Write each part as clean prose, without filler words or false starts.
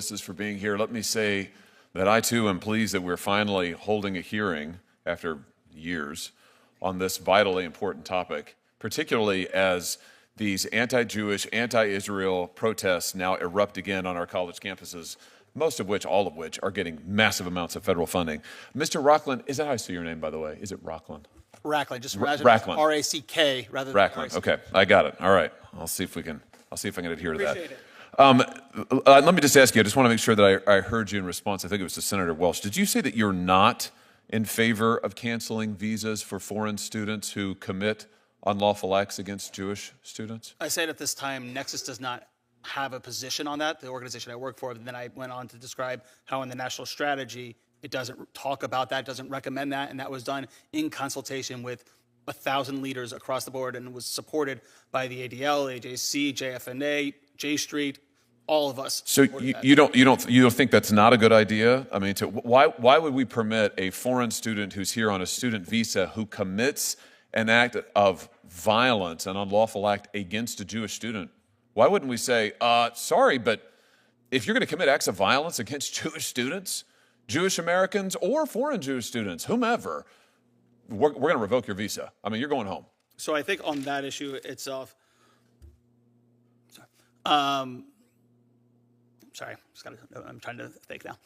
witnesses for being here. Let me say that I, too, am pleased that we're finally holding a hearing after years on this vitally important topic, particularly as these anti-Jewish, anti-Israel protests now erupt again on our college campuses, most of which, all of which, are getting massive amounts of federal funding. Mr. Rockland, is that how I say your name, by the way? Is it Rockland? Rackland, just Rackland. R-A-C-K rather than Rackland. Okay, I got it. All right, I'll see if I can adhere to that. Appreciate it. Let me just ask you, I just want to make sure that I heard you in response. I think it was to Senator Welch. Did you say that you're not in favor of canceling visas for foreign students who commit unlawful acts against Jewish students? I said at this time, Nexus does not have a position on that, the organization I work for. And then I went on to describe how in the national strategy, it doesn't talk about that, doesn't recommend that. And that was done in consultation with 1,000 leaders across the board and was supported by the ADL, AJC, JFNA, J Street, all of us. So you don't think that's not a good idea? I mean, why would we permit a foreign student who's here on a student visa who commits an act of violence, an unlawful act against a Jewish student? Why wouldn't we say, sorry, but if you're going to commit acts of violence against Jewish students, Jewish Americans or foreign Jewish students, whomever, we're going to revoke your visa. I mean, you're going home. So I think on that issue itself, I'm trying to think now.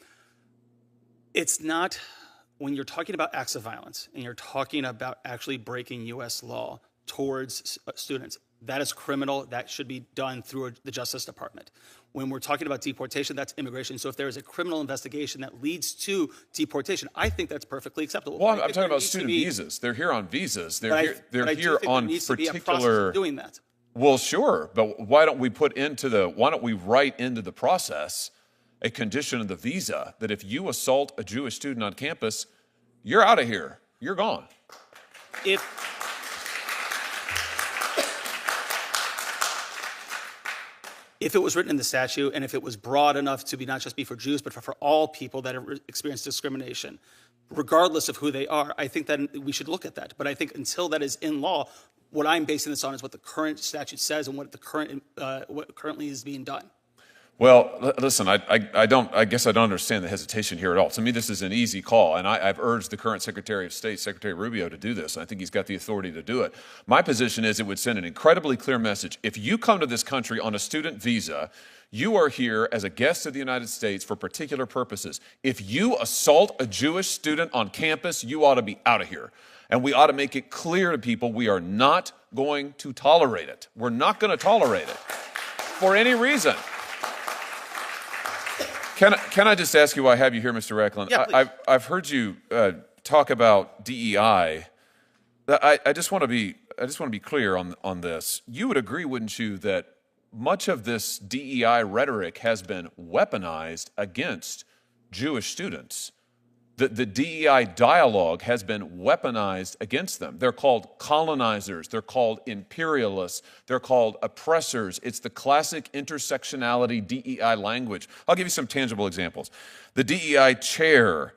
It's not, when you're talking about acts of violence and you're talking about actually breaking U.S. law towards students, that is criminal. That should be done through the Justice Department. When we're talking about deportation, that's immigration. So if there is a criminal investigation that leads to deportation, I think that's perfectly acceptable. Well, I'm talking about student visas. They're here on visas. They're here on particular. Doing that. Well, sure, but why don't we write into the process a condition of the visa that if you assault a Jewish student on campus, you're out of here. You're gone. If it was written in the statute and if it was broad enough to be not just be for Jews, but for all people that have experienced discrimination, regardless of who they are, I think that we should look at that. But I think until that is in law, what I'm basing this on is what the current statute says and what currently is being done. Well, listen, I guess I don't understand the hesitation here at all. To me, this is an easy call, and I've urged the current Secretary of State, Secretary Rubio, to do this. I think he's got the authority to do it. My position is it would send an incredibly clear message. If you come to this country on a student visa, you are here as a guest of the United States for particular purposes. If you assault a Jewish student on campus, you ought to be out of here. And we ought to make it clear to people we are not going to tolerate it. We're not going to tolerate it for any reason. Can I just ask you why I have you here, Mr. Rackland? Yeah, I've heard you talk about DEI. I just want to be clear on this. You would agree, wouldn't you, that much of this DEI rhetoric has been weaponized against Jewish students? The DEI dialogue has been weaponized against them. They're called colonizers. They're called imperialists. They're called oppressors. It's the classic intersectionality DEI language. I'll give you some tangible examples. The DEI chair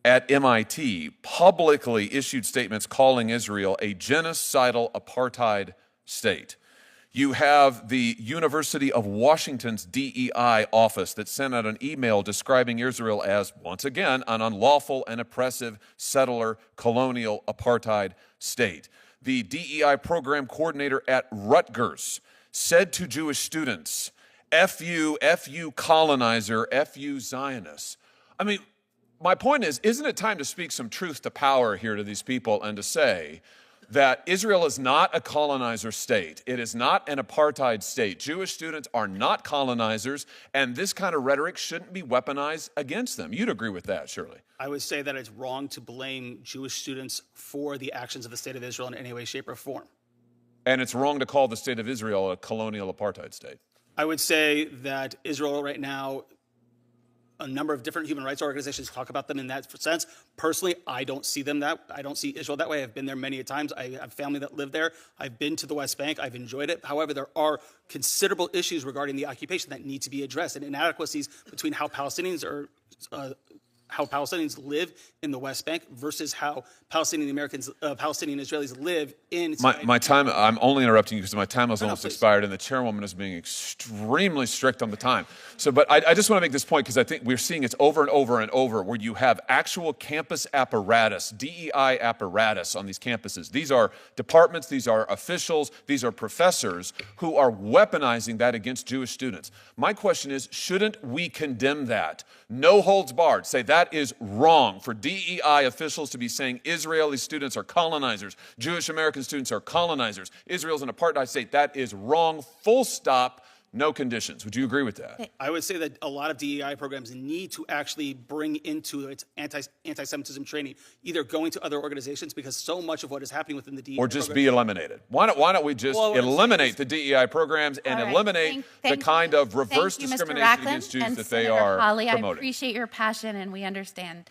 at MIT publicly issued statements calling Israel a genocidal apartheid state. You have the University of Washington's DEI office that sent out an email describing Israel as, once again, an unlawful and oppressive settler colonial apartheid state. The DEI program coordinator at Rutgers said to Jewish students, F you colonizer, F you Zionists. I mean, my point is, isn't it time to speak some truth to power here to these people and to say that Israel is not a colonizer state. It is not an apartheid state. Jewish students are not colonizers, and this kind of rhetoric shouldn't be weaponized against them. You'd agree with that, surely. I would say that it's wrong to blame Jewish students for the actions of the state of Israel in any way, shape, or form. And it's wrong to call the state of Israel a colonial apartheid state. I would say that Israel right now, a number of different human rights organizations talk about them in that sense. Personally, I don't see Israel that way. I've been there many a times. I have family that live there. I've been to the West Bank. I've enjoyed it. However, there are considerable issues regarding the occupation that need to be addressed, and inadequacies between how Palestinians are how Palestinians live in the West Bank versus how Palestinian Americans, Palestinian Israelis live in. My time. I'm only interrupting you because my time has almost please. expired, and the chairwoman is being extremely strict on the time. So, but I just want to make this point because I think we're seeing it over and over and over, where you have actual campus apparatus, DEI apparatus on these campuses. These are departments, these are officials, these are professors who are weaponizing that against Jewish students. My question is, shouldn't we condemn that? No holds barred. Say that is wrong for DEI officials to be saying Israeli students are colonizers, Jewish American students are colonizers, Israel's an apartheid state. That is wrong, full stop, no conditions. Would you agree with that? I would say that a lot of DEI programs need to actually bring into its anti-Semitism training, either going to other organizations, because so much of what is happening within the DEI or just be eliminated. Why don't we just eliminate the DEI programs and eliminate the kind of reverse discrimination against Jews that they are Hawley, promoting? I appreciate your passion, and we understand.